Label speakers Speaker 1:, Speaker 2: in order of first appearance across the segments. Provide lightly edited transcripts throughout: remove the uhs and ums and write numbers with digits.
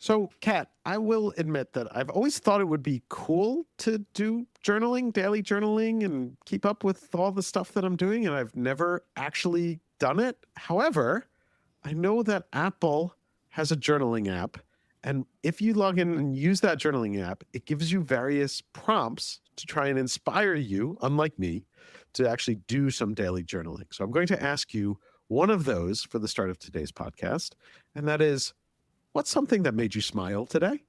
Speaker 1: So, Kat, I will admit that I've always thought it would be cool to do journaling, daily journaling, and keep up with all the stuff that I'm doing, and I've never actually done it. However, I know that Apple has a journaling app, and if you log in and use that journaling app, it gives you various prompts to try and inspire you, unlike me, to actually do some daily journaling. So I'm going to ask you one of those for the start of today's podcast, and that is, what's something that made you smile today?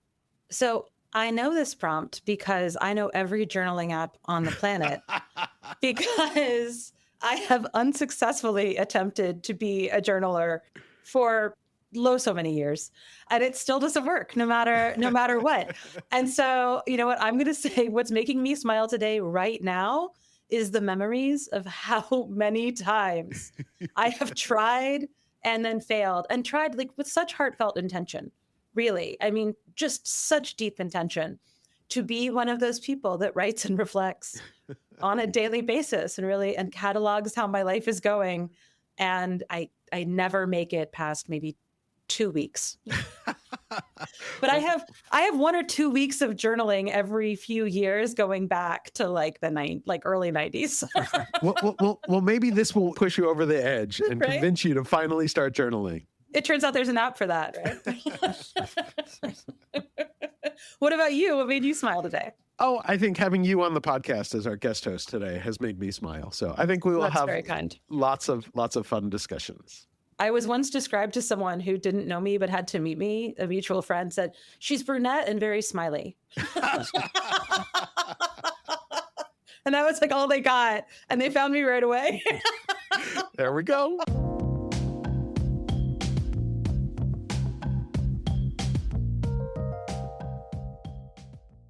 Speaker 2: So I know this prompt because I know every journaling app on the planet because I have unsuccessfully attempted to be a journaler for so many years, and it still doesn't work no matter what. And so, you know what, I'm going to say what's making me smile today right now is the memories of how many times I have tried and then failed and tried like with such heartfelt intention. Really, I mean, just such deep intention to be one of those people that writes and reflects on a daily basis and catalogs how my life is going. And I never make it past maybe 2 weeks. But I have 1 or 2 weeks of journaling every few years going back to like early 90s.
Speaker 1: Well, maybe this will push you over the edge and
Speaker 2: Right?
Speaker 1: convince you to finally start journaling.
Speaker 2: It turns out there's an app for that, right? What about you? What made you smile today?
Speaker 1: Oh, I think having you on the podcast as our guest host today has made me smile. So I think we will have
Speaker 2: very kind.
Speaker 1: lots of fun discussions.
Speaker 2: I was once described to someone who didn't know me but had to meet me. A mutual friend said, she's brunette and very smiley. And that was like all they got. And they found me right away.
Speaker 1: There we go.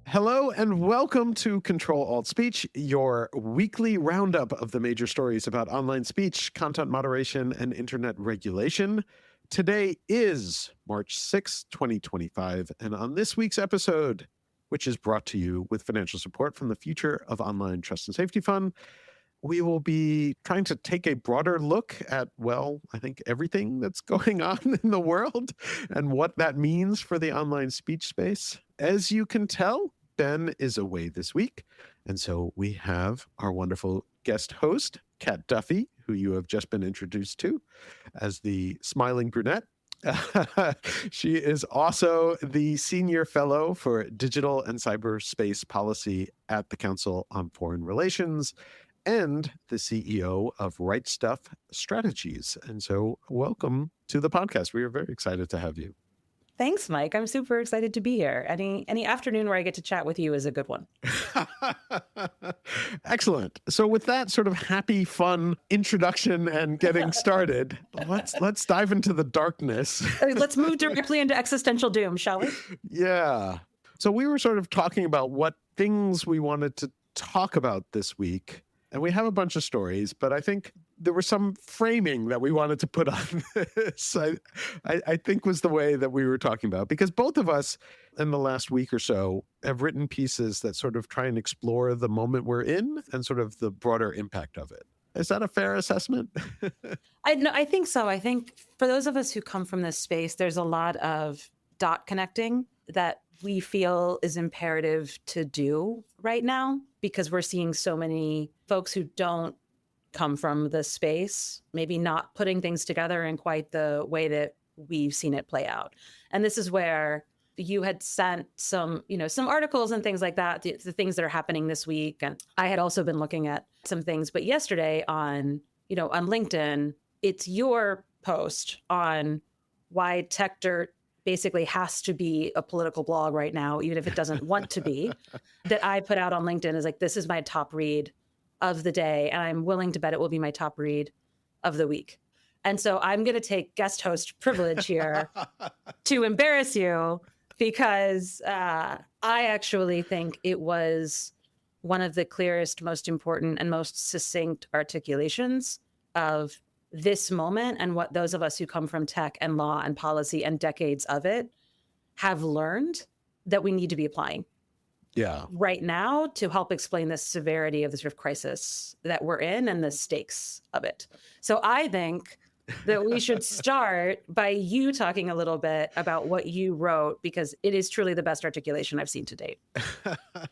Speaker 1: Hello and welcome to Ctrl-Alt-Speech, your weekly roundup of the major stories about online speech, content moderation, and internet regulation. Today is March 6th, 2025, and on this week's episode, which is brought to you with financial support from the Future of Online Trust and Safety Fund, we will be trying to take a broader look at, well, I think everything that's going on in the world and what that means for the online speech space. As you can tell, Ben is away this week, and so we have our wonderful guest host, Kat Duffy, who you have just been introduced to as the smiling brunette. She is also the senior fellow for Digital and Cyberspace Policy at the Council on Foreign Relations and the CEO of RightsDuff Strategies. And so welcome to the podcast. We are very excited to have you.
Speaker 2: Thanks, Mike. I'm super excited to be here. Any afternoon where I get to chat with you is a good one.
Speaker 1: Excellent. So with that sort of happy, fun introduction and getting started, let's dive into the darkness.
Speaker 2: Let's move directly into existential doom, shall we?
Speaker 1: Yeah. So we were sort of talking about what things we wanted to talk about this week. And we have a bunch of stories, but I think there was some framing that we wanted to put on this, I think was the way that we were talking about. Because both of us in the last week or so have written pieces that sort of try and explore the moment we're in and sort of the broader impact of it. Is that a fair assessment?
Speaker 2: I think so. I think for those of us who come from this space, there's a lot of dot connecting that we feel is imperative to do right now because we're seeing so many folks who don't come from this space, maybe not putting things together in quite the way that we've seen it play out. And this is where you had sent some articles and things like that, the things that are happening this week. And I had also been looking at some things, but yesterday on LinkedIn, it's your post on why Tech Dirt basically has to be a political blog right now, even if it doesn't want to be, that I put out on LinkedIn is like, this is my top read of the day. And I'm willing to bet it will be my top read of the week. And so I'm going to take guest host privilege here to embarrass you because I actually think it was one of the clearest, most important, and most succinct articulations of this moment and what those of us who come from tech and law and policy and decades of it have learned that we need to be applying right now to help explain the severity of the sort of crisis that we're in and the stakes of it. So I think that we should start by you talking a little bit about what you wrote, because it is truly the best articulation I've seen to date.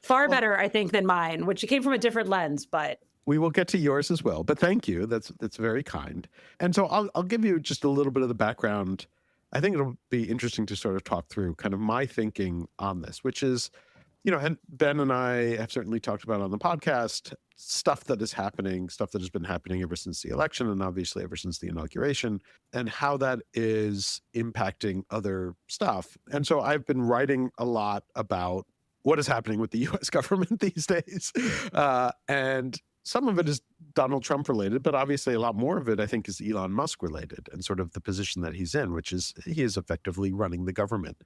Speaker 2: Far better, I think, than mine, which came from a different lens, but
Speaker 1: we will get to yours as well. But thank you. That's very kind. And so I'll give you just a little bit of the background. I think it'll be interesting to sort of talk through kind of my thinking on this, which is, and Ben and I have certainly talked about on the podcast stuff that is happening, stuff that has been happening ever since the election and obviously ever since the inauguration, and how that is impacting other stuff. And so I've been writing a lot about what is happening with the US government these days. And some of it is Donald Trump related, but obviously a lot more of it, I think, is Elon Musk related and sort of the position that he's in, which is he is effectively running the government,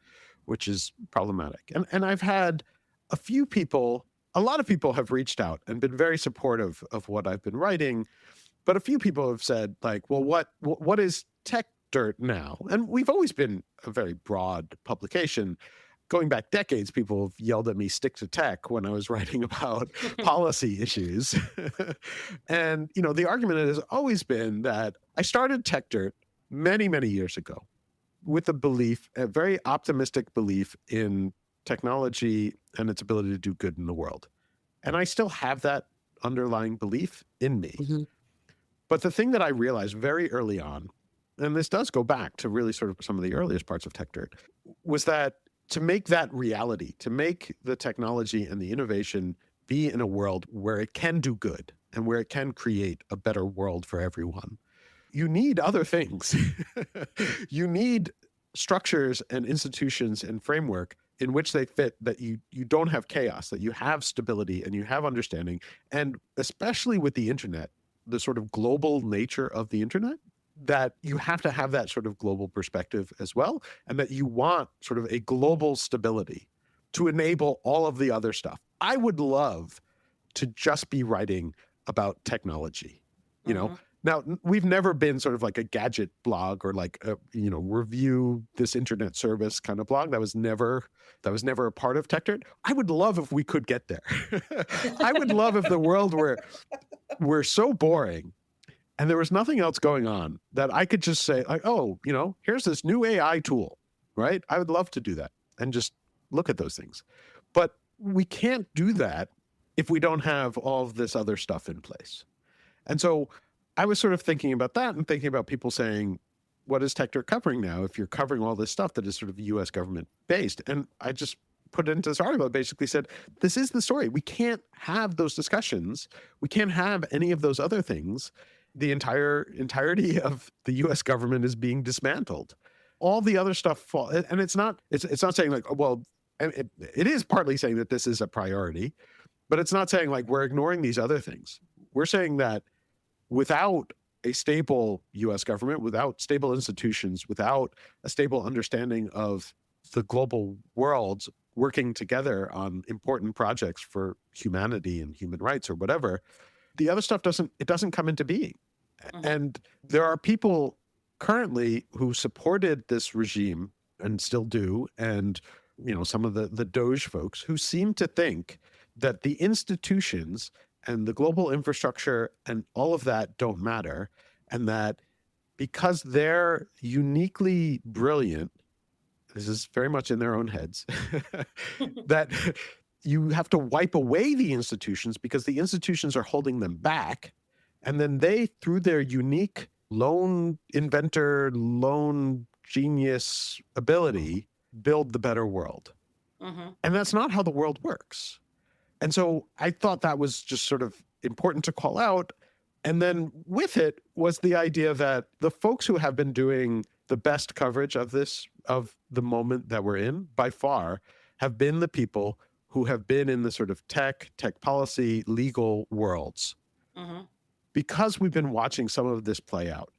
Speaker 1: which is problematic. And I've had a lot of people have reached out and been very supportive of what I've been writing, but a few people have said, like, well, what is Tech Dirt now? And we've always been a very broad publication. Going back decades, people have yelled at me, stick to tech, when I was writing about policy issues. And, the argument has always been that I started Tech Dirt many, many years ago with a very optimistic belief in technology and its ability to do good in the world. And I still have that underlying belief in me. Mm-hmm. But the thing that I realized very early on, and this does go back to really sort of some of the earliest parts of Tech Dirt, was that to make that reality, to make the technology and the innovation be in a world where it can do good and where it can create a better world for everyone, you need other things. You need structures and institutions and framework in which they fit, that you don't have chaos, that you have stability and you have understanding. And especially with the internet, the sort of global nature of the internet, that you have to have that sort of global perspective as well, and that you want sort of a global stability to enable all of the other stuff. I would love to just be writing about technology, Now, we've never been sort of like a gadget blog or like a, review this internet service kind of blog. That was never a part of Tech Dirt. I would love if we could get there. I would love if the world were so boring and there was nothing else going on that I could just say, like, oh, here's this new AI tool, right? I would love to do that and just look at those things. But we can't do that if we don't have all of this other stuff in place. And so I was sort of thinking about that and thinking about people saying, what is Tech Dirt covering now if you're covering all this stuff that is sort of US government based? And I just put into this article, basically said, this is the story. We can't have those discussions. We can't have any of those other things. The entirety of the US government is being dismantled. All the other stuff and it's not saying like, well, it is partly saying that this is a priority, but it's not saying like we're ignoring these other things. We're saying that without a stable US government, without stable institutions, without a stable understanding of the global world working together on important projects for humanity and human rights or whatever, the other stuff doesn't come into being. Mm-hmm. And there are people currently who supported this regime and still do, and some of the Doge folks who seem to think that the institutions and the global infrastructure and all of that don't matter, and that because they're uniquely brilliant, this is very much in their own heads, that you have to wipe away the institutions because the institutions are holding them back. And then they, through their unique lone inventor, lone genius ability, build the better world. Mm-hmm. And that's not how the world works. And so I thought that was just sort of important to call out. And then with it was the idea that the folks who have been doing the best coverage of this, of the moment that we're in, by far, have been the people who have been in the sort of tech policy, legal worlds. Mm-hmm. Because we've been watching some of this play out,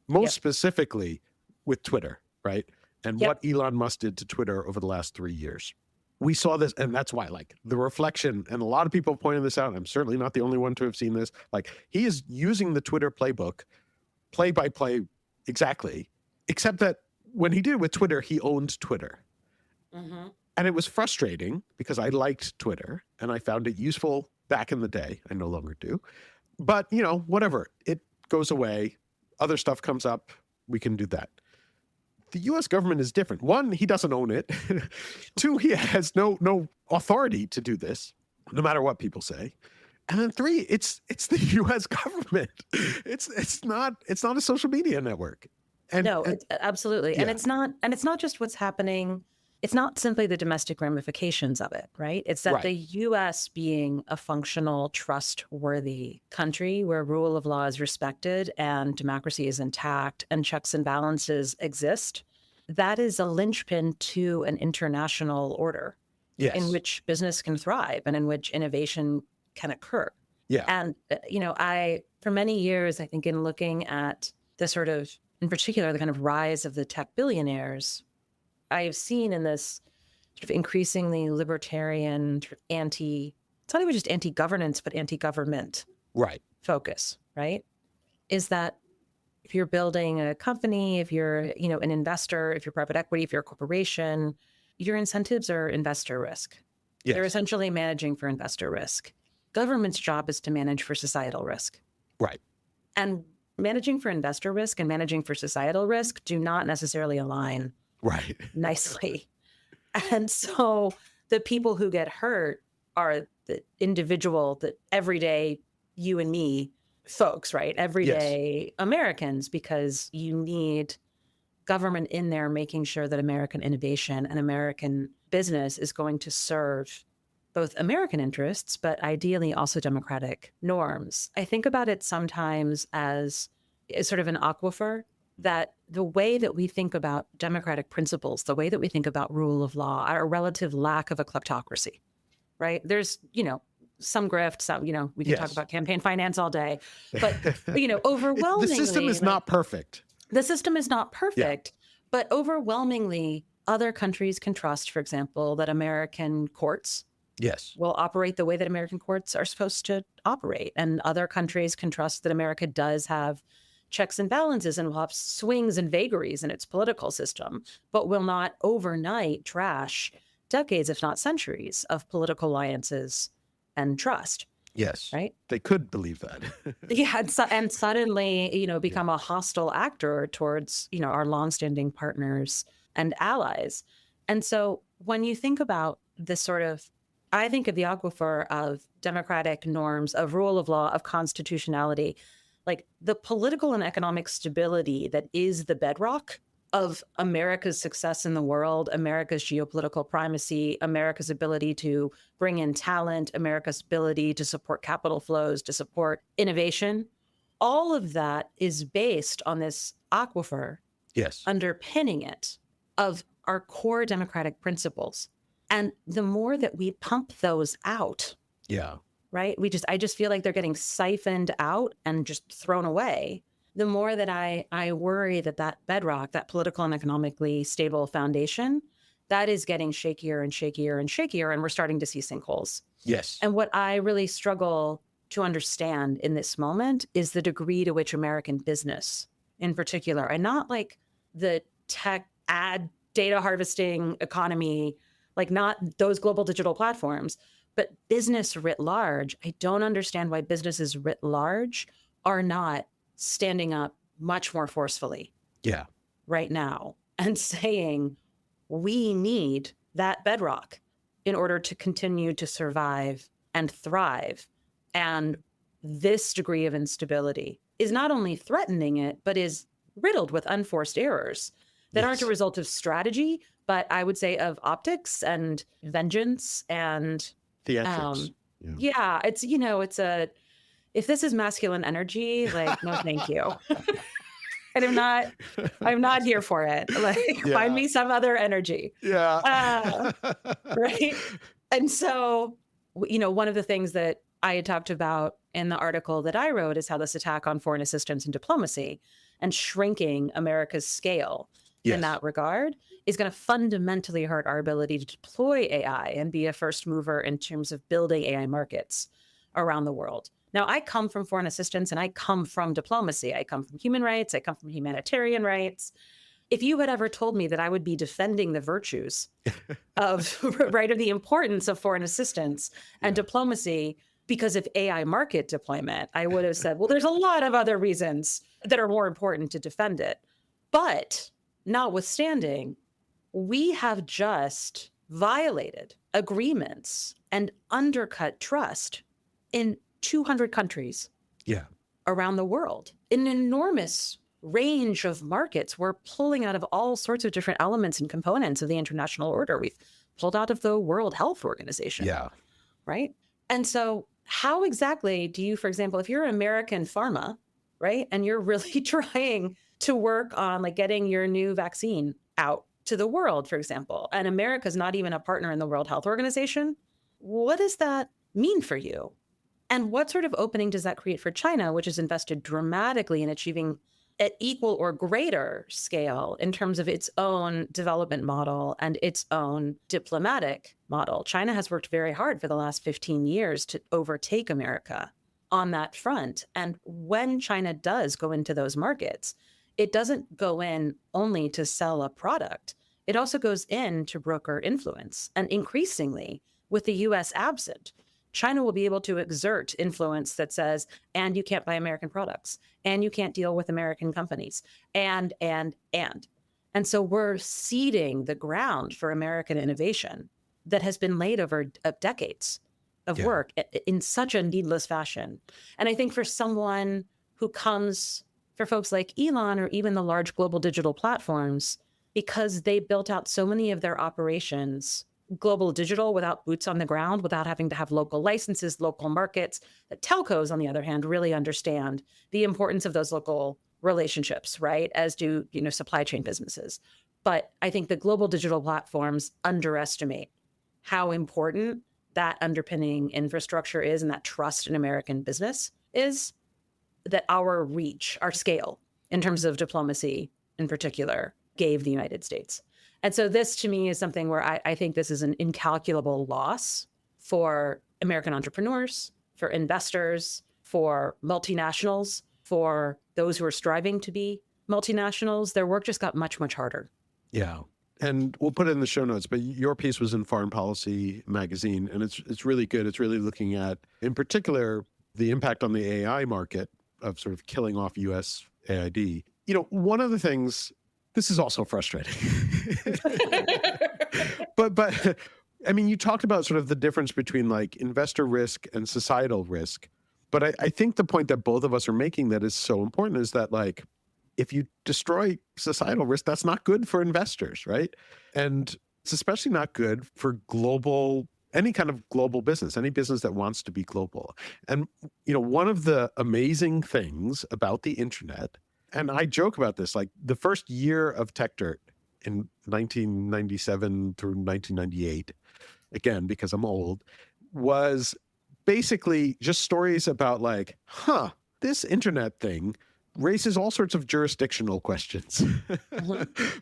Speaker 1: most specifically with Twitter, right? And what Elon Musk did to Twitter over the last 3 years. We saw this, and that's why, like, the reflection, and a lot of people pointed this out, and I'm certainly not the only one to have seen this, like, he is using the Twitter playbook, play by play, exactly, except that when he did it with Twitter, he owned Twitter. Mm-hmm. And it was frustrating because I liked Twitter, and I found it useful back in the day. I no longer do. But, whatever, it goes away. Other stuff comes up. we can do that. The US government is different. One, he doesn't own it. Two, he has no authority to do this, no matter what people say. And then three, it's the US government. It's not a social media network.
Speaker 2: Absolutely.
Speaker 1: Yeah.
Speaker 2: And it's not just what's happening. It's not simply the domestic ramifications of it, right? It's that the US being a functional, trustworthy country where rule of law is respected and democracy is intact and checks and balances exist, that is a linchpin to an international order in which business can thrive and in which innovation can occur.
Speaker 1: Yeah.
Speaker 2: And, for many years, I think in looking at the sort of, in particular, the kind of rise of the tech billionaires, I have seen in this sort of increasingly libertarian, it's not even just anti-governance, but anti-government focus, right? Is that if you're building a company, if you're, an investor, if you're private equity, if you're a corporation, your incentives are investor risk. Yes. They're essentially managing for investor risk. Government's job is to manage for societal risk.
Speaker 1: Right.
Speaker 2: And managing for investor risk and managing for societal risk do not necessarily align nicely. And so the people who get hurt are the individual, the everyday you and me folks, right? Everyday Americans, because you need government in there making sure that American innovation and American business is going to serve both American interests, but ideally also democratic norms. I think about it sometimes as sort of an aquifer, that the way that we think about democratic principles, the way that we think about rule of law, our relative lack of a kleptocracy, right? There's, some grift, some, we can talk about campaign finance all day, but, overwhelmingly.
Speaker 1: The system is not perfect.
Speaker 2: The system is not perfect, but overwhelmingly other countries can trust, for example, that American courts will operate the way that American courts are supposed to operate. And other countries can trust that America does have checks and balances and will have swings and vagaries in its political system, but will not overnight trash decades, if not centuries, of political alliances and trust.
Speaker 1: Yes.
Speaker 2: Right?
Speaker 1: They could believe that.
Speaker 2: And suddenly, become a hostile actor towards, our longstanding partners and allies. And so when you think about this sort of, I think of the aquifer of democratic norms, of rule of law, of constitutionality, like the political and economic stability that is the bedrock of America's success in the world, America's geopolitical primacy, America's ability to bring in talent, America's ability to support capital flows, to support innovation. All of that is based on this aquifer underpinning it of our core democratic principles. And the more that we pump those out, right? I just feel like they're getting siphoned out and just thrown away. The more that I worry that bedrock, that political and economically stable foundation, that is getting shakier and shakier and shakier, and we're starting to see sinkholes.
Speaker 1: Yes.
Speaker 2: And what I really struggle to understand in this moment is the degree to which American business in particular, and not like the tech ad data harvesting economy, like not those global digital platforms, but business writ large. I don't understand why businesses writ large are not standing up much more forcefully right now and saying, we need that bedrock in order to continue to survive and thrive. And this degree of instability is not only threatening it, but is riddled with unforced errors that aren't a result of strategy, but I would say of optics and vengeance and
Speaker 1: theatrics.
Speaker 2: If this is masculine energy, like, no, thank you. And I'm not here for it. Like, find me some other energy.
Speaker 1: Yeah.
Speaker 2: Right. And so, one of the things that I had talked about in the article that I wrote is how this attack on foreign assistance and diplomacy and shrinking America's scale in that regard is going to fundamentally hurt our ability to deploy AI and be a first mover in terms of building AI markets around the world. Now, I come from foreign assistance and I come from diplomacy. I come from human rights. I come from humanitarian rights. If you had ever told me that I would be defending the virtues of the importance of foreign assistance and diplomacy because of AI market deployment, I would have said, well, there's a lot of other reasons that are more important to defend it. But notwithstanding, we have just violated agreements and undercut trust in 200 countries
Speaker 1: Yeah.
Speaker 2: around the world. In an enormous range of markets, we're pulling out of all sorts of different elements and components of the international order. We've pulled out of the World Health Organization.
Speaker 1: Yeah.
Speaker 2: Right? And so how exactly do you, for example, if you're an American pharma, right, and you're really trying to work on like getting your new vaccine out to the world, for example, and America's not even a partner in the World Health Organization, what does that mean for you? And what sort of opening does that create for China, which has invested dramatically in achieving at equal or greater scale in terms of its own development model and its own diplomatic model? China has worked very hard for the last 15 years to overtake America on that front. And when China does go into those markets, it doesn't go in only to sell a product. It also goes in to broker influence. And increasingly, with the US absent, China will be able to exert influence that says, and you can't buy American products, and you can't deal with American companies, and. And so we're seeding the ground for American innovation that has been laid over decades of work in such a needless fashion. And I think for someone who comes, for folks like Elon or even the large global digital platforms, because they built out so many of their operations global digital without boots on the ground, without having to have local licenses, local markets. The telcos, on the other hand, really understand the importance of those local relationships, right? As do, supply chain businesses. But I think the global digital platforms underestimate how important that underpinning infrastructure is and that trust in American business is, that our reach, our scale in terms of diplomacy in particular, gave the United States. And so this, to me, is something where I think this is an incalculable loss for American entrepreneurs, for investors, for multinationals, for those who are striving to be multinationals. Their work just got much, much harder.
Speaker 1: Yeah. And we'll put it in the show notes, but your piece was in Foreign Policy magazine, and it's really good. It's really looking at, in particular, the impact on the AI market of sort of killing off US AID. One of the things, this is also frustrating. but I mean, you talked about sort of the difference between like investor risk and societal risk. But I think the point that both of us are making that is so important is that, like, if you destroy societal risk, that's not good for investors, right? And it's especially not good for any kind of global business, any business that wants to be global. And, one of the amazing things about the internet, and I joke about this, like the first year of Tech Dirt in 1997 through 1998, again, because I'm old, was basically just stories about like, this internet thing raises all sorts of jurisdictional questions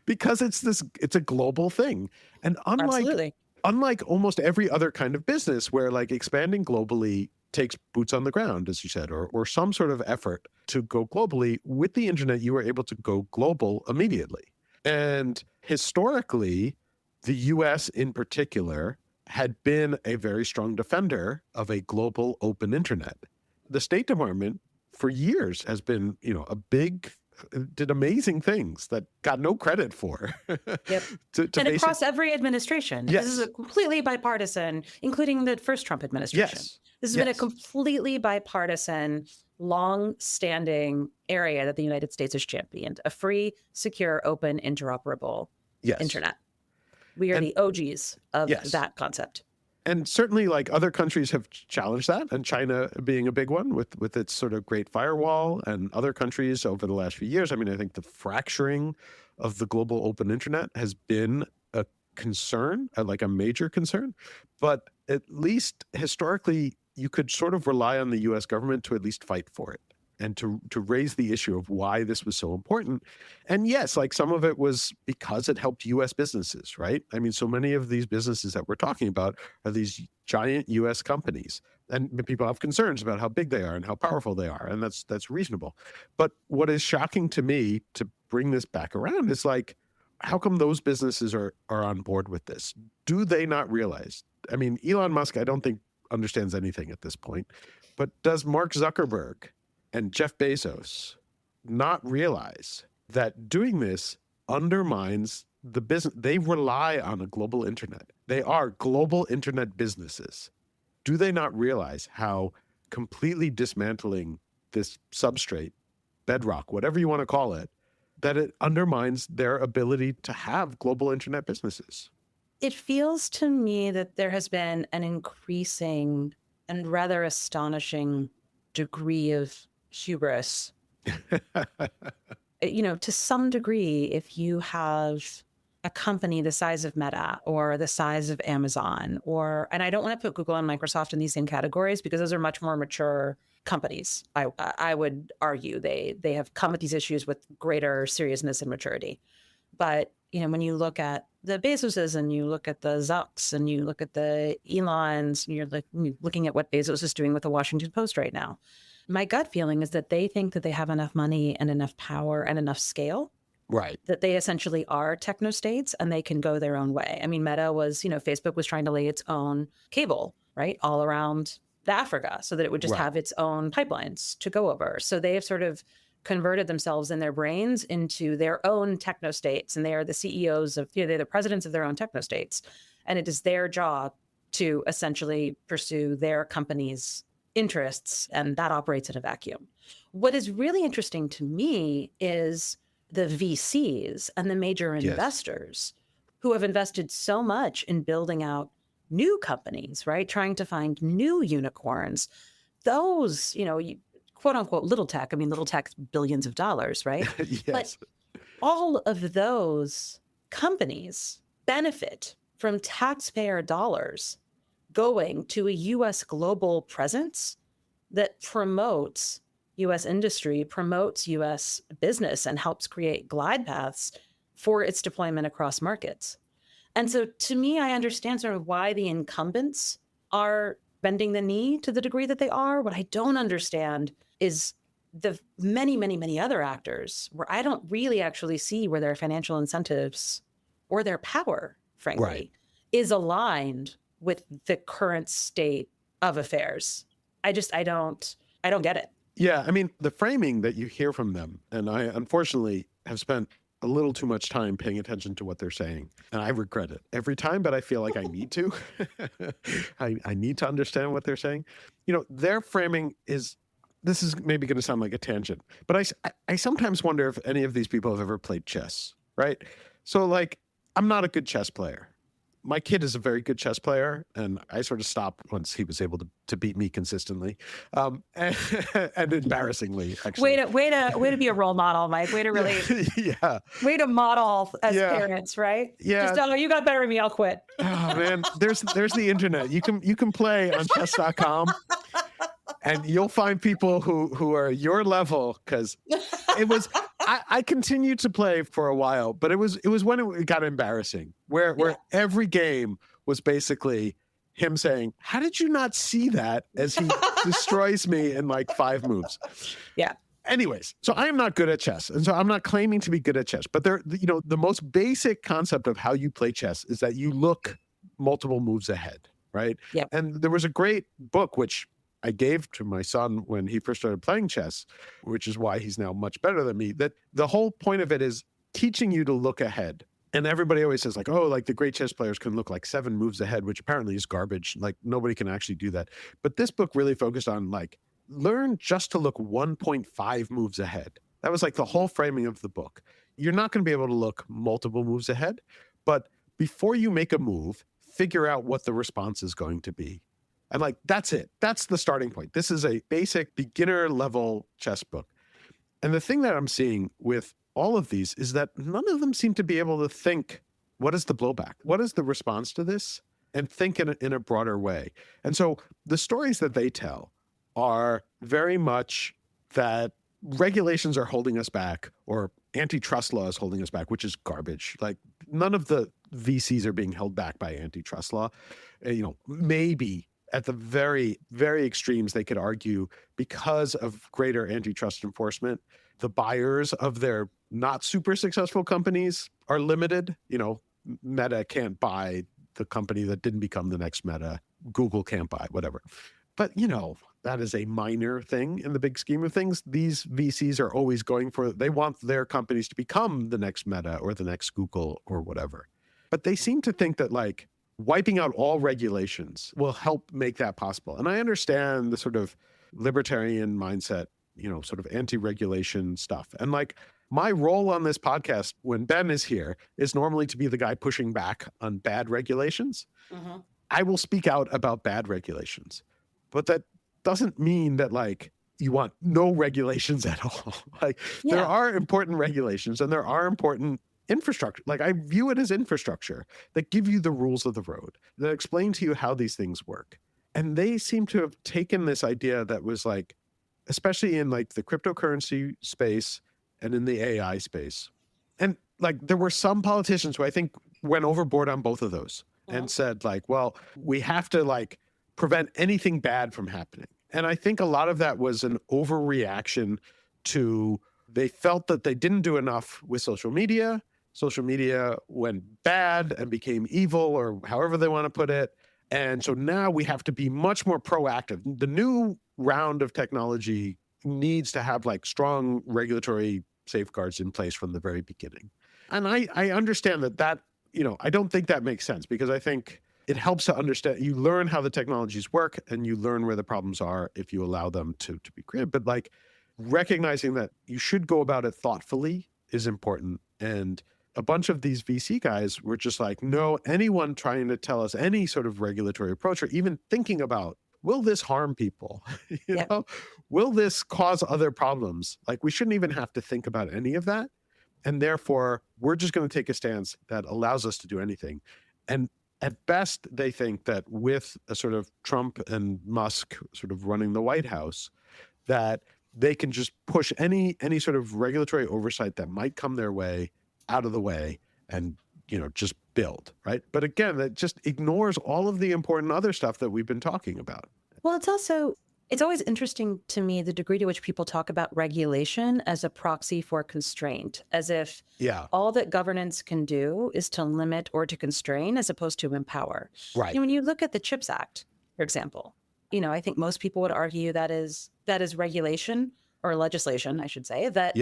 Speaker 1: because it's a global thing. And unlike almost every other kind of business where like expanding globally takes boots on the ground, as you said, or some sort of effort to go globally, with the internet, you were able to go global immediately. And historically, the US in particular had been a very strong defender of a global open internet. The State Department for years has been, did amazing things that got no credit for.
Speaker 2: Yep. And across every administration.
Speaker 1: Yes.
Speaker 2: This is a completely bipartisan, including the first Trump administration.
Speaker 1: Yes.
Speaker 2: This has been a completely bipartisan, long-standing area that the United States has championed, a free, secure, open, interoperable internet. We are the OGs of that concept.
Speaker 1: And certainly, like, other countries have challenged that, and China being a big one with its sort of Great Firewall, and other countries over the last few years. I mean, I think the fracturing of the global open internet has been a concern, like a major concern. But at least historically, you could sort of rely on the U.S. government to at least fight for it and to raise the issue of why this was so important. And yes, like some of it was because it helped U.S. businesses, right? I mean, so many of these businesses that we're talking about are these giant U.S. companies. And people have concerns about how big they are and how powerful they are. And that's reasonable. But what is shocking to me, to bring this back around, is like, how come those businesses are on board with this? Do they not realize? I mean, Elon Musk, I don't think understands anything at this point. But does Mark Zuckerberg and Jeff Bezos not realize that doing this undermines the business. They rely on a global internet. They are global internet businesses. Do they not realize how completely dismantling this substrate, bedrock, whatever you want to call it, that it undermines their ability to have global internet businesses?
Speaker 2: It feels to me that there has been an increasing and rather astonishing degree of hubris. To some degree, if you have a company the size of Meta or the size of Amazon, and I don't want to put Google and Microsoft in these same categories because those are much more mature companies. I would argue they have come at these issues with greater seriousness and maturity. But when you look at the Bezoses and you look at the Zucks and you look at the Elons, and you're looking at what Bezos is doing with the Washington Post right now. My gut feeling is that they think that they have enough money and enough power and enough scale.
Speaker 1: Right.
Speaker 2: That they essentially are techno-states and they can go their own way. I mean, Meta was, Facebook was trying to lay its own cable, right, all around Africa so that it would just have its own pipelines to go over. So they have sort of converted themselves in their brains into their own techno-states, and they are the CEOs of, they're the presidents of their own techno-states. And it is their job to essentially pursue their company's interests, and that operates in a vacuum. What is really interesting to me is the VCs and the major investors who have invested so much in building out new companies, right? Trying to find new unicorns. Those, quote unquote, little tech. I mean, little tech's billions of dollars, right?
Speaker 1: Yes.
Speaker 2: But all of those companies benefit from taxpayer dollars going to a U.S. global presence that promotes U.S. industry, promotes U.S. business, and helps create glide paths for its deployment across markets. And so to me, I understand sort of why the incumbents are bending the knee to the degree that they are. What I don't understand is the many, many, many other actors where I don't really actually see where their financial incentives or their power, frankly, is aligned with the current state of affairs. I don't get it.
Speaker 1: Yeah, I mean, the framing that you hear from them, and I unfortunately have spent a little too much time paying attention to what they're saying, and I regret it every time, but I feel like I need to. I need to understand what they're saying. Their framing is, this is maybe going to sound like a tangent, but I sometimes wonder if any of these people have ever played chess, right? So I'm not a good chess player. My kid is a very good chess player, and I sort of stopped once he was able to beat me consistently, and embarrassingly, actually.
Speaker 2: Way to be a role model, Mike. Way to really, way to model as parents, right?
Speaker 1: Yeah.
Speaker 2: Just you got better than me, I'll quit.
Speaker 1: Oh man, there's the internet. You can play on chess.com, and you'll find people who are your level, because it was. I continued to play for a while, but it was when it got embarrassing, where every game was basically him saying, "How did you not see that?" as he destroys me in 5 moves.
Speaker 2: Yeah.
Speaker 1: Anyways, so I am not good at chess, and so I'm not claiming to be good at chess. But the most basic concept of how you play chess is that you look multiple moves ahead, right?
Speaker 2: Yeah.
Speaker 1: And there was a great book which I gave to my son when he first started playing chess, which is why he's now much better than me, that the whole point of it is teaching you to look ahead. And everybody always says the great chess players can look 7 moves ahead, which apparently is garbage. Nobody can actually do that. But this book really focused on learn just to look 1.5 moves ahead. That was the whole framing of the book. You're not going to be able to look multiple moves ahead, but before you make a move, figure out what the response is going to be. And that's it. That's the starting point. This is a basic beginner level chess book. And the thing that I'm seeing with all of these is that none of them seem to be able to think, what is the blowback? What is the response to this? And think in a broader way. And so the stories that they tell are very much that regulations are holding us back, or antitrust law is holding us back, which is garbage. None of the VCs are being held back by antitrust law. Maybe at the very, very extremes, they could argue because of greater antitrust enforcement, the buyers of their not super successful companies are limited. Meta can't buy the company that didn't become the next Meta. Google can't buy, whatever. But, that is a minor thing in the big scheme of things. These VCs are always they want their companies to become the next Meta or the next Google or whatever. But they seem to think that like wiping out all regulations will help make that possible. And I understand the sort of libertarian mindset, sort of anti-regulation stuff. And like my role on this podcast when Ben is here is normally to be the guy pushing back on bad regulations.
Speaker 2: Mm-hmm.
Speaker 1: I will speak out about bad regulations, but that doesn't mean that like you want no regulations at all. Like there are important regulations and there are important infrastructure. Like I view it as infrastructure that give you the rules of the road, that explain to you how these things work. And they seem to have taken this idea that was like, especially in like the cryptocurrency space and in the AI space. And like there were some politicians who I think went overboard on both of those and said like, well, we have to like prevent anything bad from happening. And I think a lot of that was an overreaction to, they felt that they didn't do enough with social media. Social media went bad and became evil, or however they want to put it. And so now we have to be much more proactive. The new round of technology needs to have like strong regulatory safeguards in place from the very beginning. And I understand that, I don't think that makes sense, because I think it helps to understand, you learn how the technologies work and you learn where the problems are if you allow them to be created. But like recognizing that you should go about it thoughtfully is important. And a bunch of these VC guys were just like, no, anyone trying to tell us any sort of regulatory approach or even thinking about, will this harm people? Will this cause other problems? Like we shouldn't even have to think about any of that. And therefore, we're just going to take a stance that allows us to do anything. And at best, they think that with a sort of Trump and Musk sort of running the White House, that they can just push any sort of regulatory oversight that might come their way out of the way and, just build, right? But again, that just ignores all of the important other stuff that we've been talking about.
Speaker 2: Well, it's always interesting to me the degree to which people talk about regulation as a proxy for constraint, as if all that governance can do is to limit or to constrain as opposed to empower.
Speaker 1: Right.
Speaker 2: When you look at the CHIPS Act, for example, I think most people would argue that is regulation or legislation, I should say, that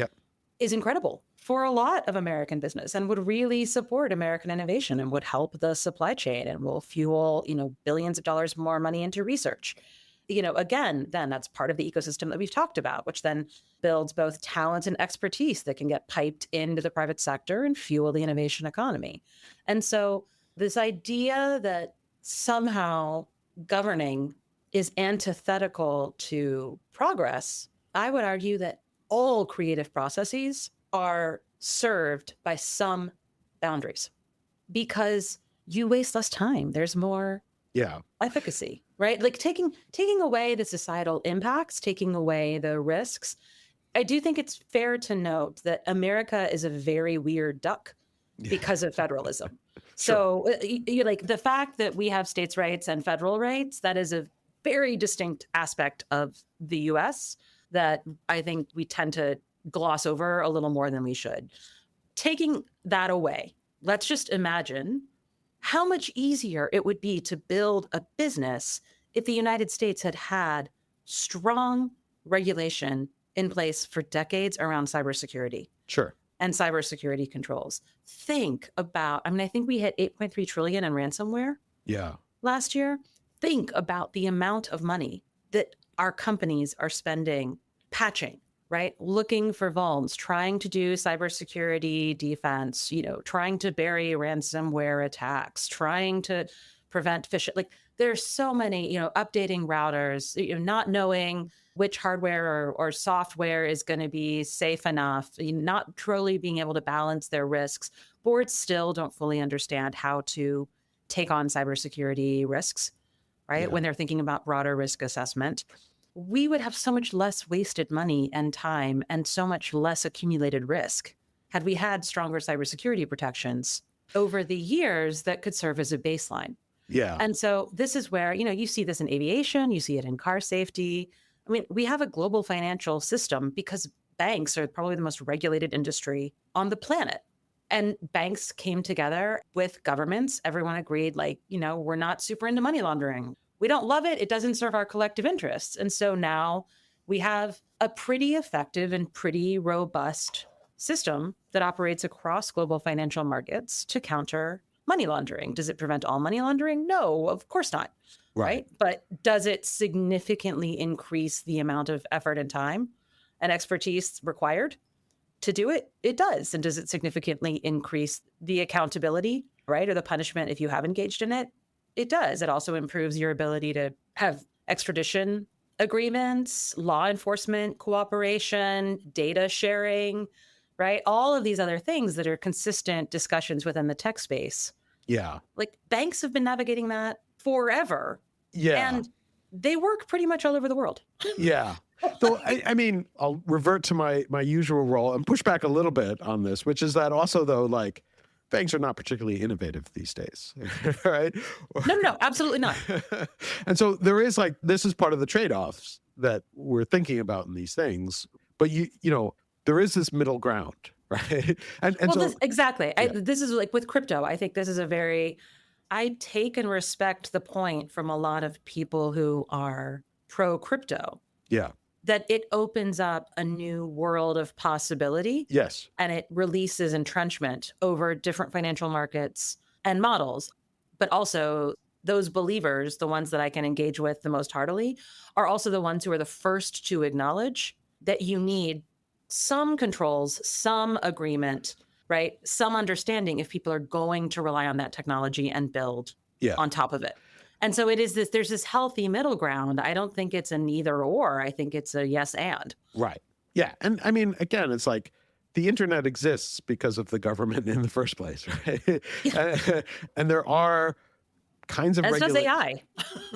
Speaker 2: is incredible for a lot of American business and would really support American innovation and would help the supply chain and will fuel, billions of dollars more money into research. Again, then that's part of the ecosystem that we've talked about, which then builds both talent and expertise that can get piped into the private sector and fuel the innovation economy. And so this idea that somehow governing is antithetical to progress, I would argue that all creative processes are served by some boundaries because you waste less time. There's more efficacy, right? Like taking away the societal impacts, taking away the risks. I do think it's fair to note that America is a very weird duck because of federalism. So you like the fact that we have states' rights and federal rights, that is a very distinct aspect of the US that I think we tend to gloss over a little more than we should. Taking that away, let's just imagine how much easier it would be to build a business if the United States had had strong regulation in place for decades around cybersecurity.
Speaker 1: Sure.
Speaker 2: And cybersecurity controls. Think about, I think we hit 8.3 trillion in ransomware last year. Think about the amount of money that our companies are spending patching, right? Looking for vulns, trying to do cybersecurity defense, trying to bury ransomware attacks, trying to prevent phishing. Like there's so many, updating routers, not knowing which hardware or software is going to be safe enough, not truly being able to balance their risks. Boards still don't fully understand how to take on cybersecurity risks, right? When they're thinking about broader risk assessment. We would have so much less wasted money and time and so much less accumulated risk had we had stronger cybersecurity protections over the years that could serve as a baseline.
Speaker 1: Yeah.
Speaker 2: And so this is where, you see this in aviation, you see it in car safety. We have a global financial system because banks are probably the most regulated industry on the planet. And banks came together with governments. Everyone agreed, we're not super into money laundering. We don't love it. It doesn't serve our collective interests. And so now we have a pretty effective and pretty robust system that operates across global financial markets to counter money laundering. Does it prevent all money laundering? No, of course not. Right. But does it significantly increase the amount of effort and time and expertise required to do it? It does. And does it significantly increase the accountability, right, or the punishment if you have engaged in it? It does. It also improves your ability to have extradition agreements, law enforcement cooperation, data sharing, right? All of these other things that are consistent discussions within the tech space.
Speaker 1: Yeah.
Speaker 2: Like banks have been navigating that forever.
Speaker 1: Yeah.
Speaker 2: And they work pretty much all over the world.
Speaker 1: Yeah. So, I mean, I'll revert to my usual role and push back a little bit on this, which is that also, though, like, banks are not particularly innovative these days, right?
Speaker 2: No, absolutely not.
Speaker 1: And so there is like, this is part of the trade-offs that we're thinking about in these things. But, you know, there is this middle ground, right? And
Speaker 2: well,
Speaker 1: so
Speaker 2: exactly.
Speaker 1: Yeah.
Speaker 2: This is like with crypto. I think this is I take and respect the point from a lot of people who are pro-crypto.
Speaker 1: Yeah.
Speaker 2: That it opens up a new world of possibility.
Speaker 1: Yes.
Speaker 2: And it releases entrenchment over different financial markets and models. But also those believers, the ones that I can engage with the most heartily, are also the ones who are the first to acknowledge that you need some controls, some agreement, right? Some understanding if people are going to rely on that technology and build on top of it. And so there's this healthy middle ground. I don't think it's an either or. I think it's a yes and.
Speaker 1: Right. Yeah. And I mean, again, it's like the internet exists because of the government in the first place, right? Yeah. And there are kinds of
Speaker 2: regulations. As does AI.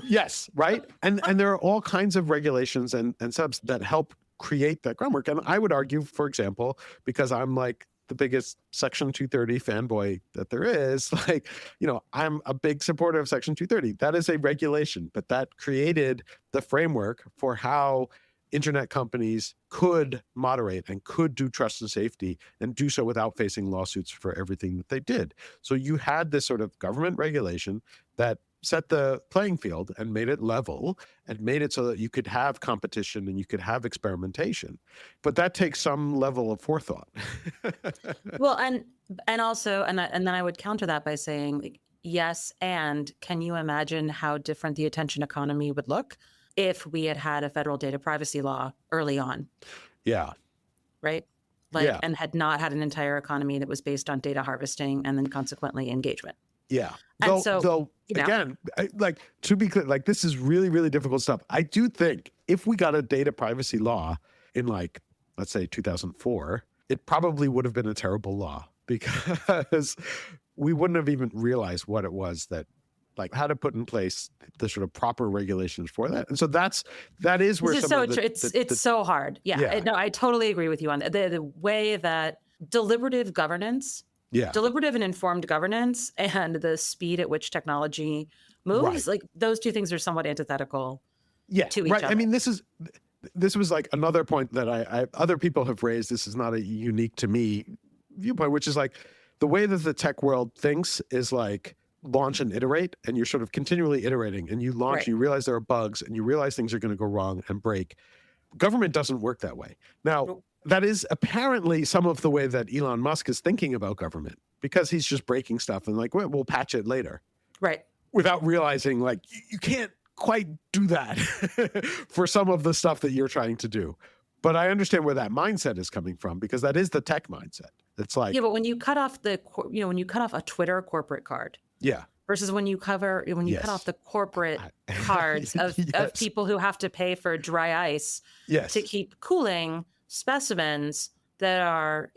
Speaker 1: Yes, right? And there are all kinds of regulations and subs that help create that groundwork. And I would argue, for example, because I'm like the biggest Section 230 fanboy that there is, like, you know, I'm a big supporter of Section 230. That is a regulation, but that created the framework for how internet companies could moderate and could do trust and safety and do so without facing lawsuits for everything that they did. So you had this sort of government regulation that set the playing field and made it level and made it so that you could have competition and you could have experimentation. But that takes some level of forethought.
Speaker 2: Well, and also, and then I would counter that by saying, like, yes, and can you imagine how different the attention economy would look if we had a federal data privacy law early on?
Speaker 1: Yeah.
Speaker 2: Right? And had not had an entire economy that was based on data harvesting and then consequently engagement.
Speaker 1: Yeah.
Speaker 2: And
Speaker 1: though again, like, to be clear, like, this is really, really difficult stuff. I do think if we got a data privacy law in, like, let's say 2004, it probably would have been a terrible law because we wouldn't have even realized what it was that, like, how to put in place the sort of proper regulations for that. And so that is where
Speaker 2: it's so hard. Yeah. No, I totally agree with you on that. The way that deliberative governance, deliberative and informed governance, and the speed at which technology moves, like, those two things are somewhat antithetical to each other.
Speaker 1: I mean, this was like another point that I other people have raised. This is not a unique to me viewpoint, which is like the way that the tech world thinks is like launch and iterate, and you're sort of continually iterating, and you launch, and you realize there are bugs, and you realize things are going to go wrong and break. Government doesn't work that way. Now, that is apparently some of the way that Elon Musk is thinking about government, because he's just breaking stuff and like, well, we'll patch it later.
Speaker 2: Right.
Speaker 1: Without realizing, like, you can't quite do that for some of the stuff that you're trying to do. But I understand where that mindset is coming from, because that is the tech mindset. It's like,
Speaker 2: but when you cut off when you cut off a Twitter corporate card, versus when you cut off the corporate cards of people who have to pay for dry ice to keep cooling specimens that are,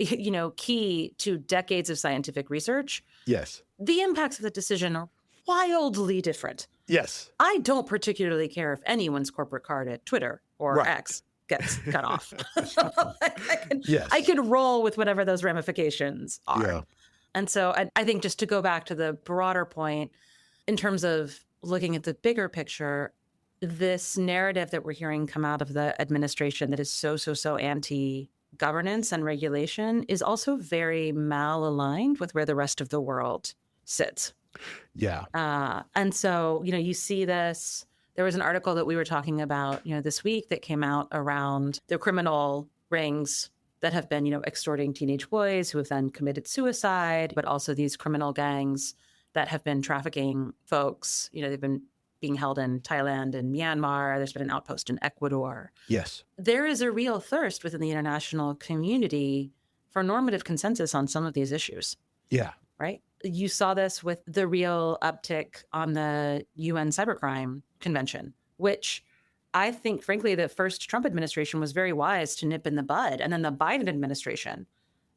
Speaker 2: key to decades of scientific research.
Speaker 1: Yes.
Speaker 2: The impacts of the decision are wildly different.
Speaker 1: Yes.
Speaker 2: I don't particularly care if anyone's corporate card at Twitter or X gets cut off. I can roll with whatever those ramifications are. Yeah. And so I think, just to go back to the broader point, in terms of looking at the bigger picture, this narrative that we're hearing come out of the administration that is so anti-governance and regulation is also very malaligned with where the rest of the world sits.
Speaker 1: Yeah.
Speaker 2: And so, you see this There was an article that we were talking about, this week that came out around the criminal rings that have been, extorting teenage boys who have then committed suicide, but also these criminal gangs that have been trafficking folks. They've been being held in Thailand and Myanmar. There's been an outpost in Ecuador.
Speaker 1: Yes.
Speaker 2: There is a real thirst within the international community for normative consensus on some of these issues.
Speaker 1: Yeah.
Speaker 2: Right? You saw this with the real uptick on the UN Cybercrime Convention, which I think, frankly, the first Trump administration was very wise to nip in the bud. And then the Biden administration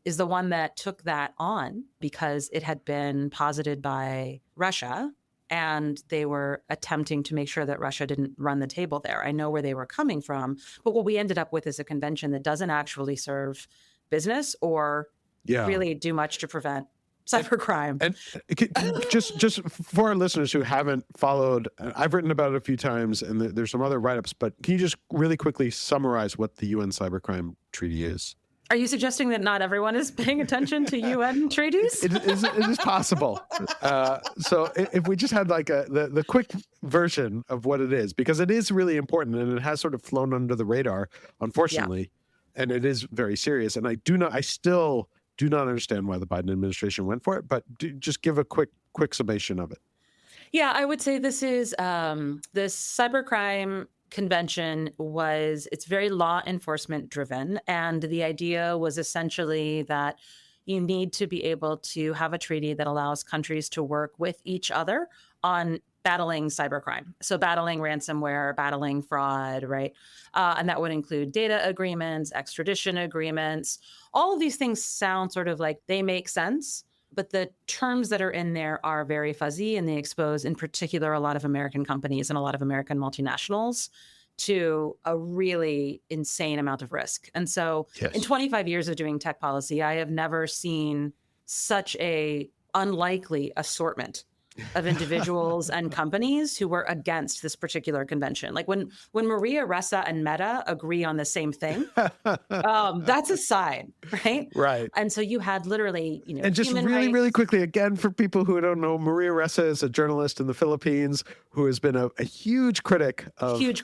Speaker 2: is the one that took that on because it had been posited by Russia. And they were attempting to make sure that Russia didn't run the table there. I know where they were coming from. But what we ended up with is a convention that doesn't actually serve business or really do much to prevent cybercrime.
Speaker 1: And just for our listeners who haven't followed, I've written about it a few times, and there's some other write-ups, but can you just really quickly summarize what the UN Cybercrime Treaty is?
Speaker 2: Are you suggesting that not everyone is paying attention to UN treaties?
Speaker 1: It is possible. So if we just had like the quick version of what it is, because it is really important and it has sort of flown under the radar, unfortunately, and it is very serious. And I still do not understand why the Biden administration went for it, but just give a quick summation of it.
Speaker 2: Yeah, I would say this is this cybercrime convention it's very law enforcement driven. And the idea was essentially that you need to be able to have a treaty that allows countries to work with each other on battling cybercrime. So battling ransomware, battling fraud, right? And that would include data agreements, extradition agreements. All of these things sound sort of like they make sense, but the terms that are in there are very fuzzy, and they expose, in particular, a lot of American companies and a lot of American multinationals to a really insane amount of risk. And so in 25 years of doing tech policy, I have never seen such a unlikely assortment of individuals and companies who were against this particular convention. Like when Maria Ressa and Meta agree on the same thing, that's a sign, right?
Speaker 1: Right.
Speaker 2: And so you had literally,
Speaker 1: and just really quickly, again, for people who don't know, Maria Ressa is a journalist in the Philippines who has been a huge critic of Meta.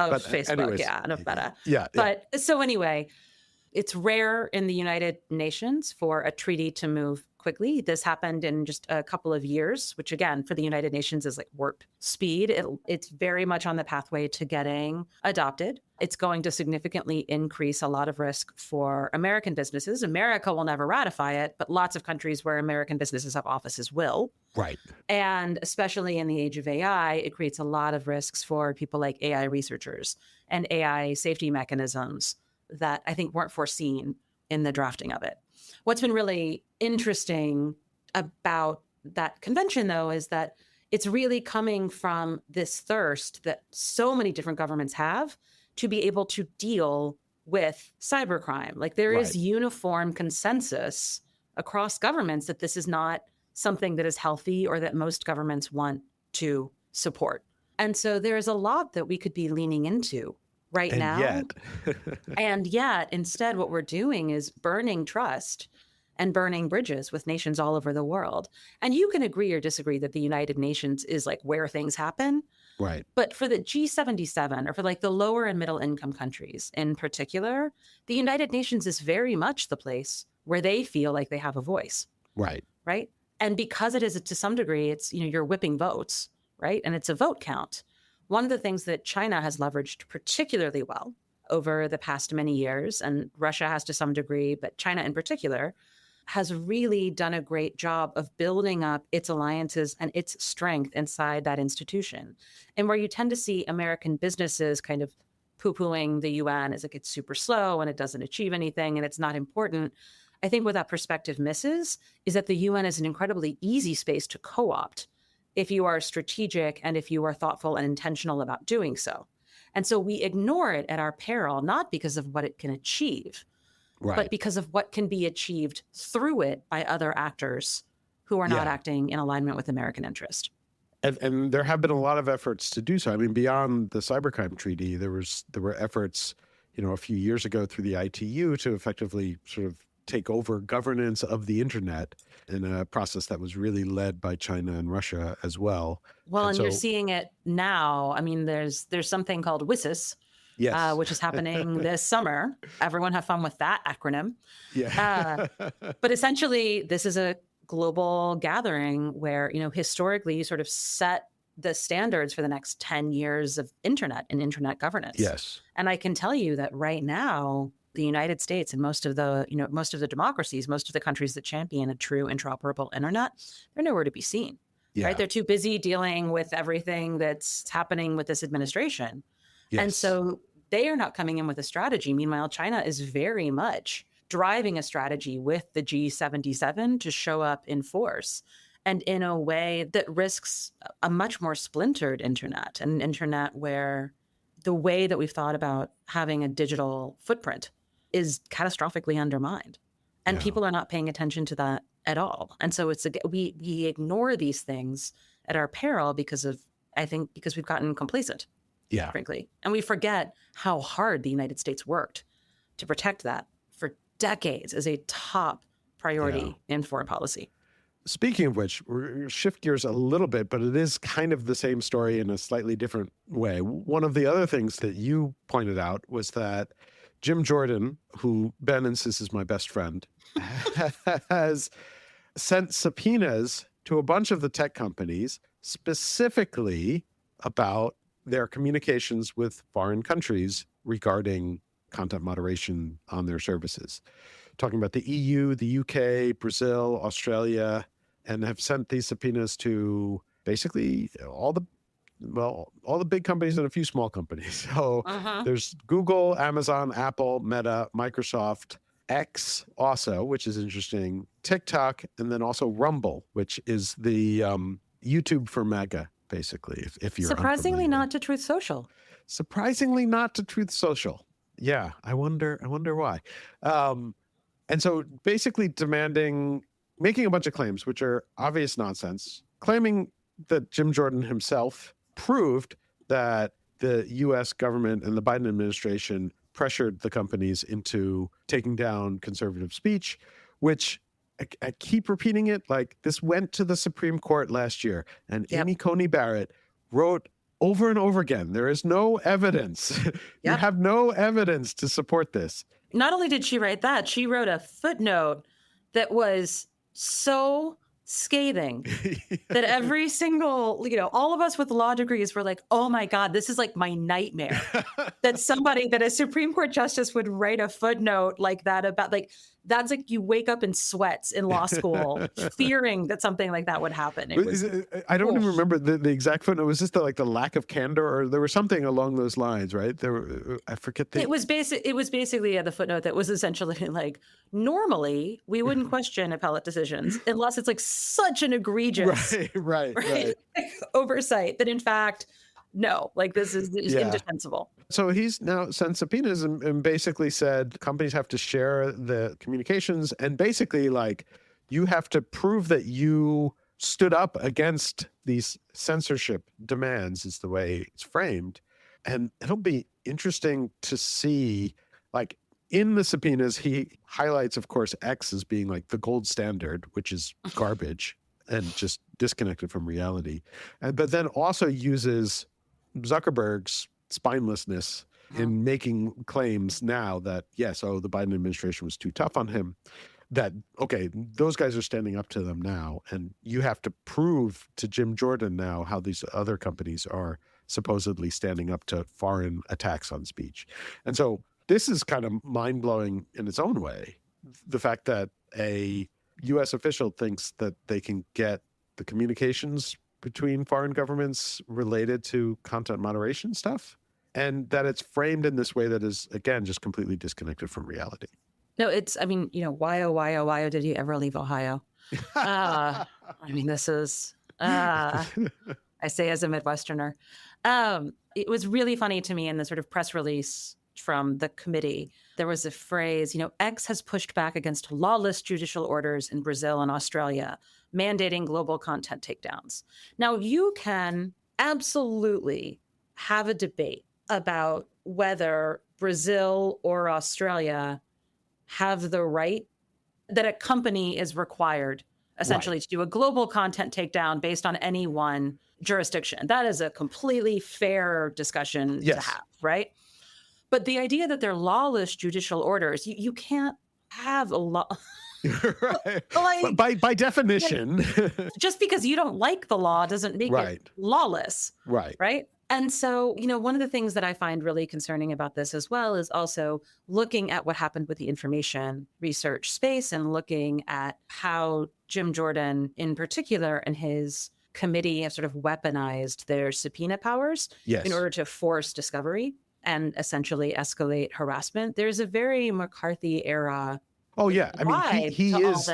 Speaker 2: Of Facebook, anyways, and of Meta.
Speaker 1: Yeah.
Speaker 2: But so anyway, it's rare in the United Nations for a treaty to move quickly. This happened in just a couple of years, which again, for the United Nations is like warp speed. It's very much on the pathway to getting adopted. It's going to significantly increase a lot of risk for American businesses. America will never ratify it, but lots of countries where American businesses have offices will.
Speaker 1: Right.
Speaker 2: And especially in the age of AI, it creates a lot of risks for people like AI researchers and AI safety mechanisms that I think weren't foreseen in the drafting of it. What's been really interesting about that convention, though, is that it's really coming from this thirst that so many different governments have to be able to deal with cybercrime. Like there is uniform consensus across governments that this is not something that is healthy or that most governments want to support. And so there's a lot that we could be leaning into now. And yet, instead, what we're doing is burning trust and burning bridges with nations all over the world. And you can agree or disagree that the United Nations is like where things happen.
Speaker 1: Right.
Speaker 2: But for the G77 or for like the lower and middle income countries in particular, the United Nations is very much the place where they feel like they have a voice.
Speaker 1: Right.
Speaker 2: Right. And because it is to some degree, it's, you're whipping votes, right? And it's a vote count. One of the things that China has leveraged particularly well over the past many years, and Russia has to some degree, but China in particular, has really done a great job of building up its alliances and its strength inside that institution. And where you tend to see American businesses kind of poo-pooing the UN as it gets super slow and it doesn't achieve anything and it's not important, I think what that perspective misses is that the UN is an incredibly easy space to co-opt if you are strategic and if you are thoughtful and intentional about doing so. And so we ignore it at our peril, not because of what it can achieve, but because of what can be achieved through it by other actors who are not acting in alignment with American interest.
Speaker 1: And there have been a lot of efforts to do so. I mean, beyond the cybercrime treaty, there were efforts, a few years ago through the ITU to effectively sort of take over governance of the internet in a process that was really led by China and Russia as well.
Speaker 2: Well, and you're
Speaker 1: so,
Speaker 2: seeing it now. I mean, there's something called WSIS,
Speaker 1: yes.
Speaker 2: which is happening this summer. Everyone have fun with that acronym.
Speaker 1: Yeah.
Speaker 2: But essentially, this is a global gathering where, historically you sort of set the standards for the next 10 years of internet and internet governance.
Speaker 1: Yes.
Speaker 2: And I can tell you that right now, the United States and most of the democracies, most of the countries that champion a true interoperable internet, they're nowhere to be seen.
Speaker 1: Yeah.
Speaker 2: Right? They're too busy dealing with everything that's happening with this administration.
Speaker 1: Yes.
Speaker 2: And so they are not coming in with a strategy. Meanwhile, China is very much driving a strategy with the G77 to show up in force and in a way that risks a much more splintered internet, an internet where the way that we've thought about having a digital footprint is catastrophically undermined. And people are not paying attention to that at all. And so we ignore these things at our peril because we've gotten complacent, frankly. And we forget how hard the United States worked to protect that for decades as a top priority in foreign policy.
Speaker 1: Speaking of which, we're going to shift gears a little bit, but it is kind of the same story in a slightly different way. One of the other things that you pointed out was that Jim Jordan, who Ben insists is my best friend, has sent subpoenas to a bunch of the tech companies specifically about their communications with foreign countries regarding content moderation on their services. Talking about the EU, the UK, Brazil, Australia, and have sent these subpoenas to basically all the big companies and a few small companies. So there's Google, Amazon, Apple, Meta, Microsoft, X also, which is interesting, TikTok, and then also Rumble, which is the YouTube for MAGA, basically, if you're
Speaker 2: surprisingly
Speaker 1: unfamiliar.
Speaker 2: not to Truth Social.
Speaker 1: Surprisingly not to Truth Social. Yeah, I wonder why. And so basically making a bunch of claims, which are obvious nonsense, claiming that Jim Jordan himself proved that the US government and the Biden administration pressured the companies into taking down conservative speech, which I keep repeating it, like this went to the Supreme Court last year, and Amy Coney Barrett wrote over and over again, there is no evidence. You have no evidence to support this.
Speaker 2: Not only did she write that, she wrote a footnote that was so scathing that every single, all of us with law degrees were like, oh my God, this is like my nightmare. that a Supreme Court justice would write a footnote like that about, like, that's like you wake up in sweats in law school, fearing that something like that would happen.
Speaker 1: I don't even remember the exact footnote. Was this the lack of candor, or there was something along those lines, right? I forget.
Speaker 2: It was basically the footnote that was essentially like, normally we wouldn't question appellate decisions unless it's like such an egregious right. oversight that in fact, no, like this is indefensible.
Speaker 1: So he's now sent subpoenas and basically said companies have to share the communications, and basically like you have to prove that you stood up against these censorship demands is the way it's framed. And it'll be interesting to see, like, in the subpoenas, he highlights, of course, X as being like the gold standard, which is garbage and just disconnected from reality. But then also uses Zuckerberg's spinelessness in making claims now that, yes, the Biden administration was too tough on him, that, okay, those guys are standing up to them now. And you have to prove to Jim Jordan now how these other companies are supposedly standing up to foreign attacks on speech. And so this is kind of mind-blowing in its own way. The fact that a U.S. official thinks that they can get the communications between foreign governments related to content moderation stuff, and that it's framed in this way that is, again, just completely disconnected from reality.
Speaker 2: No, why did you ever leave Ohio? I mean, this is, I say as a Midwesterner. It was really funny to me in the sort of press release from the committee. There was a phrase, X has pushed back against lawless judicial orders in Brazil and Australia, mandating global content takedowns. Now, you can absolutely have a debate about whether Brazil or Australia have the right that a company is required essentially to do a global content takedown based on any one jurisdiction. That is a completely fair discussion to have, right? But the idea that they're lawless judicial orders, you can't have a law.
Speaker 1: Right. By definition.
Speaker 2: Just because you don't like the law doesn't make it lawless. Right. And so, one of the things that I find really concerning about this as well is also looking at what happened with the information research space and looking at how Jim Jordan in particular and his committee have sort of weaponized their subpoena powers in order to force discovery and essentially escalate harassment. There's a very McCarthy era. Oh yeah, I mean
Speaker 1: he is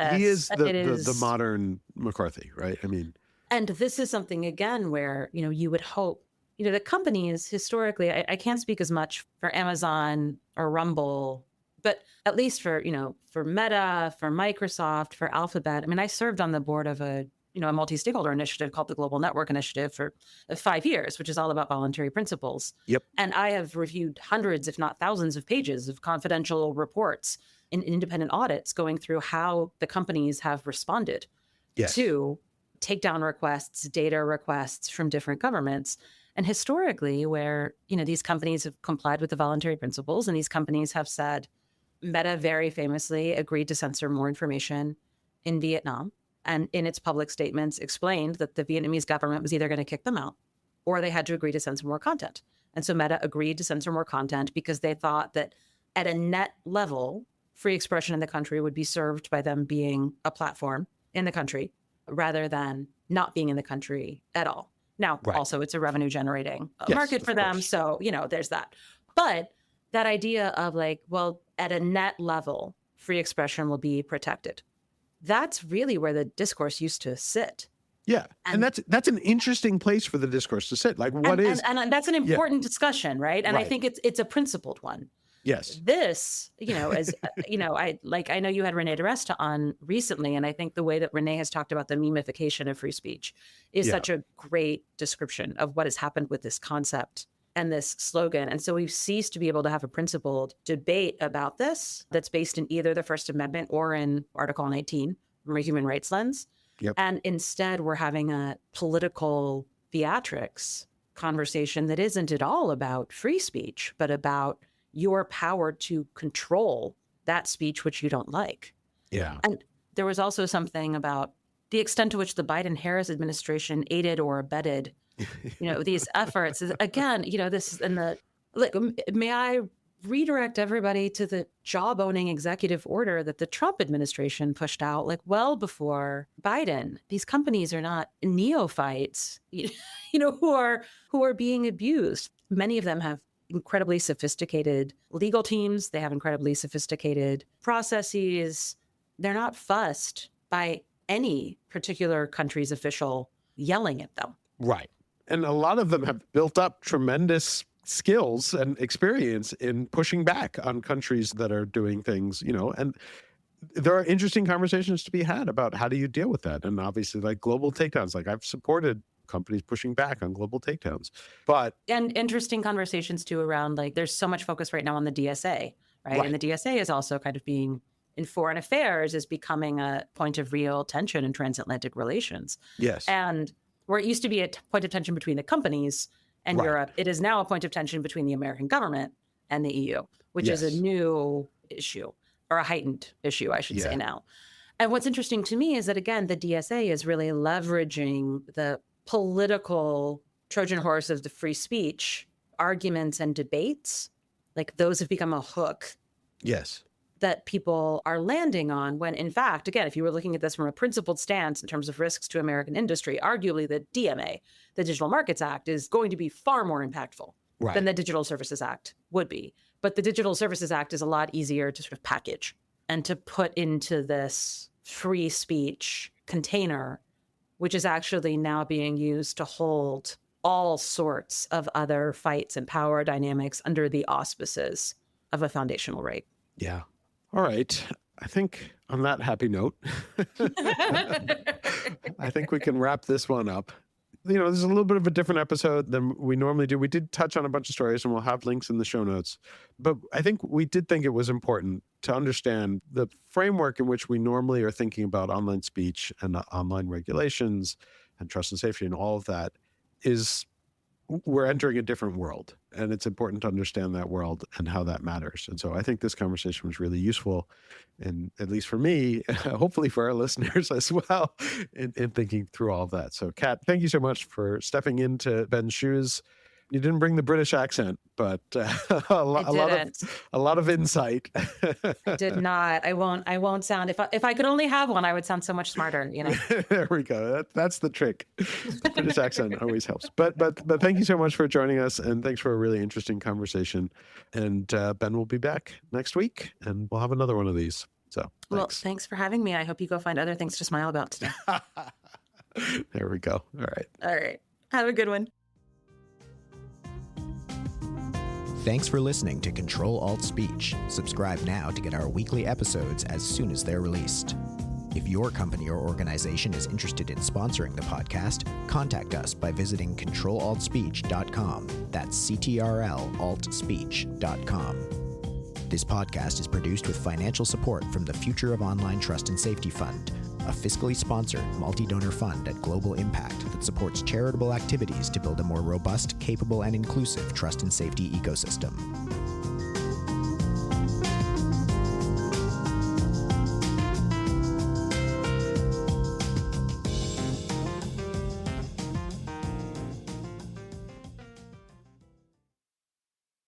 Speaker 1: the modern McCarthy, right? I mean,
Speaker 2: and this is something again where you would hope the companies historically. I can't speak as much for Amazon or Rumble, but at least for Meta, for Microsoft, for Alphabet. I mean, I served on the board of a multi-stakeholder initiative called the Global Network Initiative for 5 years, which is all about voluntary principles.
Speaker 1: Yep.
Speaker 2: And I have reviewed hundreds, if not thousands, of pages of confidential reports in independent audits going through how the companies have responded to takedown requests, data requests from different governments. And historically, where, these companies have complied with the voluntary principles, and these companies have said, Meta very famously agreed to censor more information in Vietnam, and in its public statements explained that the Vietnamese government was either going to kick them out or they had to agree to censor more content. And so Meta agreed to censor more content because they thought that at a net level, free expression in the country would be served by them being a platform in the country rather than not being in the country at all. Now, also, it's a revenue generating market for them. So, there's that. But that idea of at a net level, free expression will be protected. That's really where the discourse used to sit.
Speaker 1: Yeah. And that's an interesting place for the discourse to sit.
Speaker 2: And that's an important discussion, right? And I think it's a principled one.
Speaker 1: Yes.
Speaker 2: This, as I know you had Renee DeResta on recently, and I think the way that Renee has talked about the memification of free speech is such a great description of what has happened with this concept and this slogan. And so we've ceased to be able to have a principled debate about this that's based in either the First Amendment or in Article 19 from a human rights lens.
Speaker 1: Yep.
Speaker 2: And instead, we're having a political theatrics conversation that isn't at all about free speech, but about your power to control that speech which you don't like.
Speaker 1: Yeah.
Speaker 2: And there was also something about the extent to which the Biden-Harris administration aided or abetted, these efforts. Again, this is in the, may I redirect everybody to the job-owning executive order that the Trump administration pushed out, well before Biden. These companies are not neophytes, who are being abused. Many of them have incredibly sophisticated legal teams. They have incredibly sophisticated processes. They're not fussed by any particular country's official yelling at them.
Speaker 1: Right. And a lot of them have built up tremendous skills and experience in pushing back on countries that are doing things, and there are interesting conversations to be had about how do you deal with that. And obviously global takedowns, I've supported companies pushing back on global takedowns.
Speaker 2: And interesting conversations too around there's so much focus right now on the DSA, right? And the DSA is also kind of being in foreign affairs is becoming a point of real tension in transatlantic relations.
Speaker 1: Yes.
Speaker 2: And where it used to be a point of tension between the companies and Europe, it is now a point of tension between the American government and the EU, which is a new issue or a heightened issue, I should say now. And what's interesting to me is that, again, the DSA is really leveraging the political Trojan horse of the free speech arguments and debates. Those have become a hook.
Speaker 1: Yes.
Speaker 2: That people are landing on when, in fact, again, if you were looking at this from a principled stance in terms of risks to American industry, arguably the DMA, the Digital Markets Act, is going to be far more impactful than the Digital Services Act would be. But the Digital Services Act is a lot easier to sort of package and to put into this free speech container, which is actually now being used to hold all sorts of other fights and power dynamics under the auspices of a foundational right.
Speaker 1: Yeah. All right. I think on that happy note, I think we can wrap this one up. This is a little bit of a different episode than we normally do. We did touch on a bunch of stories, and we'll have links in the show notes. But I think we did think it was important to understand the framework in which we normally are thinking about online speech and online regulations and trust and safety and all of that is we're entering a different world. And it's important to understand that world and how that matters. And so I think this conversation was really useful, and at least for me, hopefully for our listeners as well, in thinking through all of that. So Kat, thank you so much for stepping into Ben's shoes. You didn't bring the British accent, but a lot of insight.
Speaker 2: I did not. I won't sound. If I could only have one, I would sound so much smarter.
Speaker 1: There we go. That's the trick. British accent always helps. But thank you so much for joining us, and thanks for a really interesting conversation. And Ben will be back next week, and we'll have another one of these. So thanks.
Speaker 2: Well, thanks for having me. I hope you go find other things to smile about today.
Speaker 1: There we go. All right.
Speaker 2: Have a good one.
Speaker 3: Thanks for listening to Ctrl-Alt-Speech. Subscribe now to get our weekly episodes as soon as they're released. If your company or organization is interested in sponsoring the podcast, contact us by visiting Ctrl-Alt-Speech.com. That's CTRL-Alt-Speech.com. This podcast is produced with financial support from the Future of Online Trust and Safety Fund, a fiscally sponsored multi-donor fund at global impact that supports charitable activities to build a more robust, capable, and inclusive trust and safety ecosystem.